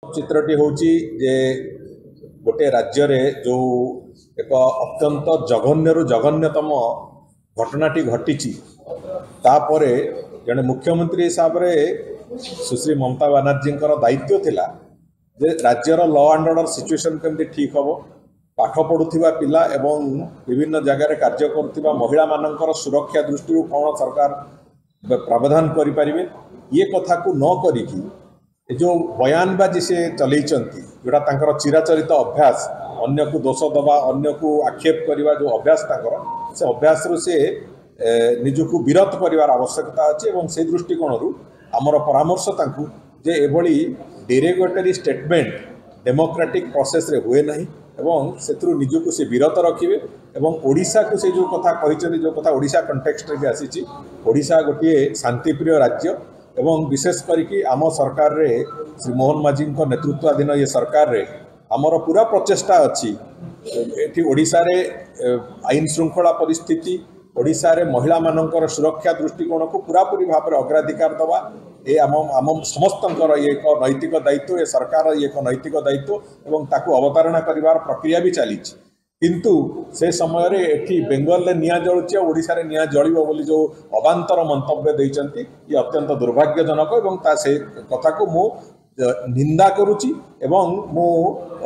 चित्रटी होची जे गोटे राज्य रे जो एक अत्यंत जघन्यरु जघन्यतम घटनाटी घटी तापरे जड़े मुख्यमंत्री हिसाब रे सुश्री ममता बनर्जी दायित्व थिला जे राज्यर लॉ एंड ऑर्डर सिचुएशन केमती ठीक हम पाठ पढ़ुवा पिला एवं विभिन्न जगार कार्य करुवा महिला मानकर सुरक्षा दृष्टि कौन सरकार प्रावधान करें ये कथा को न करिकी जो बयानबाजी से चलती जोड़ा तांकर चिराचरित अभ्यास अन्य को दोष दबा अन्य को आक्षेप करने जो अभ्यास तांकर से अभ्यास रु से निजको विरत करिवार आवश्यकता अच्छे और से दृष्टिकोण आमर परामर्श तांकु जे एभली डेरोगेटरी स्टेटमेंट डेमोक्रेटिक प्रोसेस रे हुए नहीं एवं से निजको से विरत रखिए एवं ओडिशा को से जो कथा कही जो कथा ओडिशा कंटेक्स्ट रे भी आसी ओडिशा गोटे शांतिप्रिय राज्य एवं विशेष करके आम सरकार रे श्री मोहन माझी नेतृत्वाधीन ये सरकार रे आमर पूरा प्रचेष्टा अच्छी एठी ओडिशा रे आईन श्रृंखला परिस्थिति ओडिशा रे महिला मानकर सुरक्षा दृष्टिकोण को पूरापूरी भाव में अग्राधिकार दवा ये आम समस्तंकर ये एक नैतिक दायित्व ये सरकार ये एक नैतिक दायित्व एवं ताकू अवतारणा करिवार प्रक्रिया भी चली किंतु से समय रे एठी बेंगल रे निया जळुची ओडिशा रे निया जळिबो बोली जो अबांतर मंतव्य दैचंती ये अत्यंत दुर्भाग्यजनक एवं ता से कथा को मु निंदा करुची एवं मु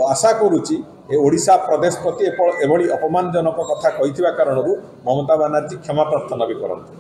आशा करुची ए ओडिशा प्रदेश प्रति एभली अपमानजनक कथा कहिथिबा कारणरू ममता बनर्जी क्षमा प्रार्थना भी करंती।